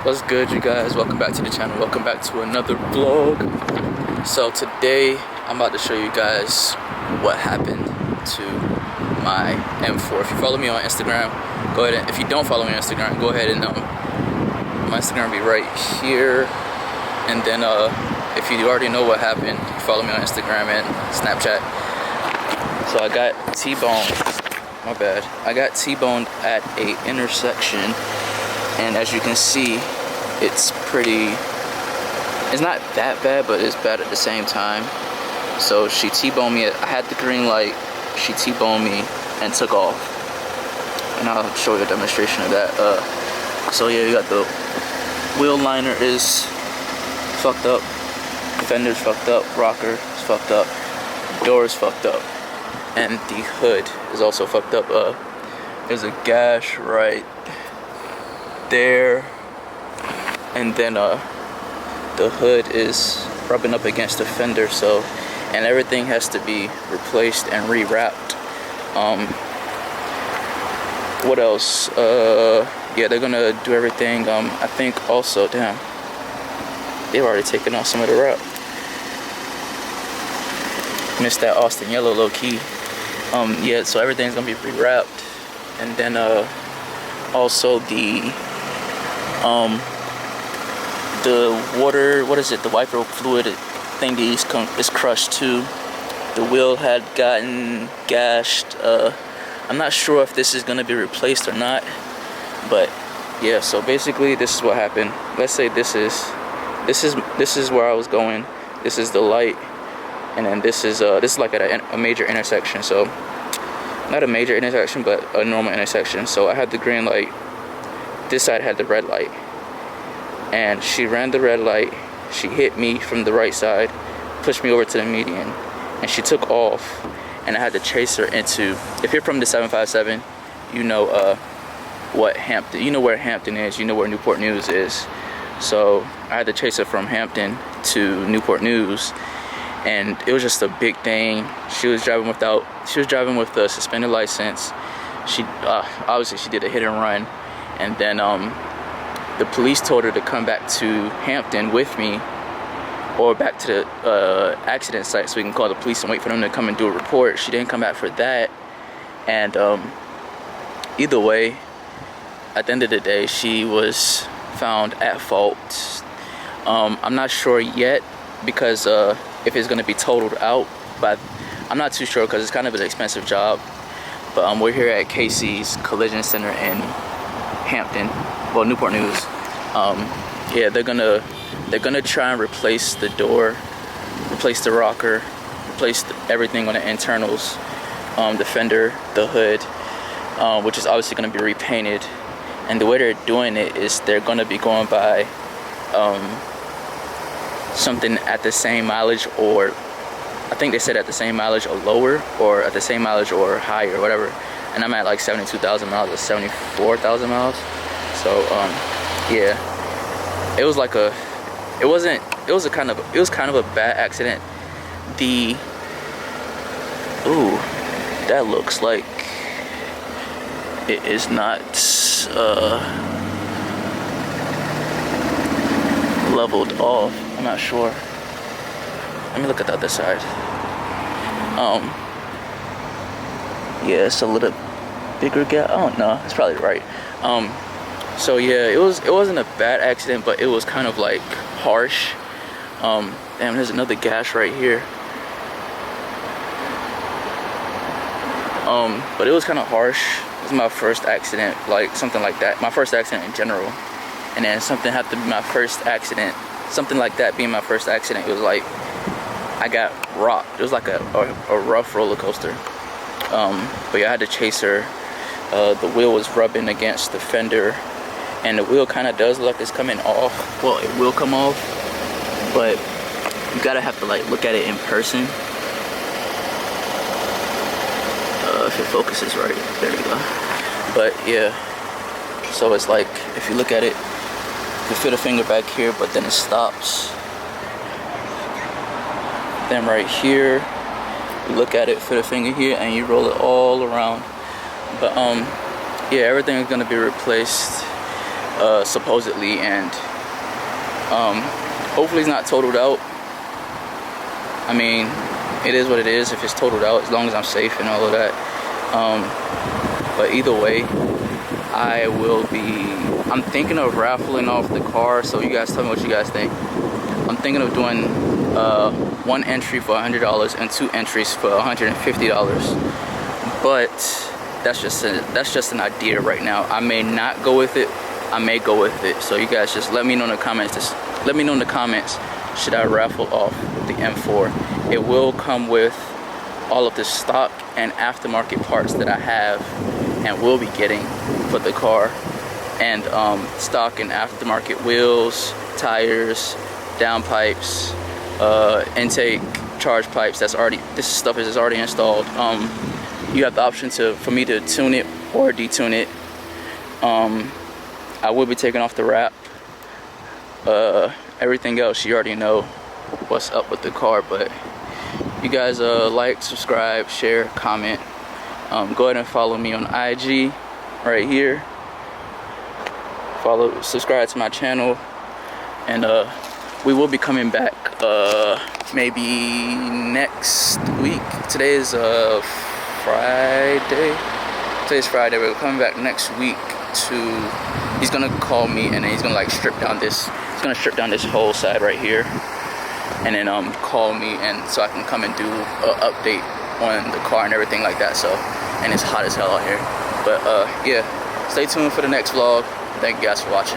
What's good, you guys? Welcome back to the channel. Welcome back to another vlog. So today I'm about to show you guys what happened to my M4. If you follow me on Instagram, go ahead and, if you don't follow me on Instagram, go ahead and my Instagram will be right here. And then if you already know what happened, you follow me on Instagram and Snapchat. So I got T-boned. My bad. I got T-boned at a intersection, and as you can see, it's not that bad, but it's bad at the same time. So she T-boned me. I had the green light. She T-boned me and took off. And I'll show you a demonstration of that. So yeah, you got the wheel liner is fucked up, fender's fucked up, rocker is fucked up, door is fucked up, and the hood is also fucked up. There's a gash right there, and then the hood is rubbing up against the fender, so, and everything has to be replaced and rewrapped. What else? Yeah, they're gonna do everything. I think also, damn, they've already taken off some of the wrap. Missed that Austin yellow low key. Yeah, so everything's gonna be rewrapped, and then also the water, what is it, the wiper fluid thingy is crushed too. The wheel had gotten gashed. I'm not sure if this is gonna be replaced or not, but yeah. So basically, this is what happened. Let's say this is where I was going. This is the light, and then this is like at a major intersection. So not a major intersection, but a normal intersection. So I had the green light. This side had the red light, and she ran the red light. She hit me from the right side, pushed me over to the median, and she took off. And I had to chase her into, if you're from the 757, you know what Hampton, you know where Hampton is, you know where Newport News is. So I had to chase her from Hampton to Newport News, and it was just a big thing. She was driving with a suspended license. She obviously she did a hit and run, and then the police told her to come back to Hampton with me, or back to the accident site so we can call the police and wait for them to come and do a report. She didn't come back for that, and either way, at the end of the day, she was found at fault. I'm not sure yet, because if it's going to be totaled out, but I'm not too sure because it's kind of an expensive job. But we're here at Casey's Collision Center in Hampton, well, Newport News. Yeah, they're gonna try and replace the door, replace the rocker, replace everything on the internals, the fender, the hood, which is obviously going to be repainted. And the way they're doing it is they're going to be going by something at the same mileage, or I think they said at the same mileage or lower, or at the same mileage or higher, whatever. And I'm at like 72,000 miles or 74,000 miles. So yeah, it was kind of a bad accident. That looks like it is not leveled off. I'm not sure. Let me look at the other side. Yeah, it's a little bigger gap. I don't know. It's probably right. So yeah, it wasn't a bad accident, but it was kind of like harsh. Damn, there's another gash right here. But it was kind of harsh. It was my first accident, like something like that. My first accident in general, and then something had to be my first accident. Something like that being my first accident, it was like I got rocked. It was like a rough roller coaster. But yeah, I had to chase her. The wheel was rubbing against the fender, and the wheel kind of does look like it's coming off. Well, it will come off, but you gotta have to like look at it in person. If your focus is right, there you go. But yeah, so it's like if you look at it, you fit a finger back here, but then it stops. Then right here, you look at it, fit a finger here, and you roll it all around. But yeah, everything is gonna be replaced. supposedly, and hopefully it's not totaled out. I mean, it is what it is if it's totaled out, as long as I'm safe and all of that. But either way, I'm thinking of raffling off the car, so you guys tell me what you guys think. I'm thinking of doing 1 entry for $100 and 2 entries for $150, but that's just an idea right now. I may not go with it, I may go with it. So you guys just let me know in the comments. Should I raffle off the M4? It will come with all of the stock and aftermarket parts that I have and will be getting for the car, and stock and aftermarket wheels, tires, downpipes, intake, charge pipes. This stuff is already installed. You have the option for me to tune it or detune it. I will be taking off the wrap. Everything else you already know what's up with the car, but you guys like, subscribe, share, comment. Go ahead and follow me on IG right here. Subscribe to my channel, and we will be coming back maybe next week. Today is Friday. Today's Friday. We're coming back next week he's gonna call me, and then he's gonna like strip down this whole side right here, and then call me, and so I can come and do an update on the car and everything like that. So, and it's hot as hell out here, but yeah, stay tuned for the next vlog. Thank you guys for watching.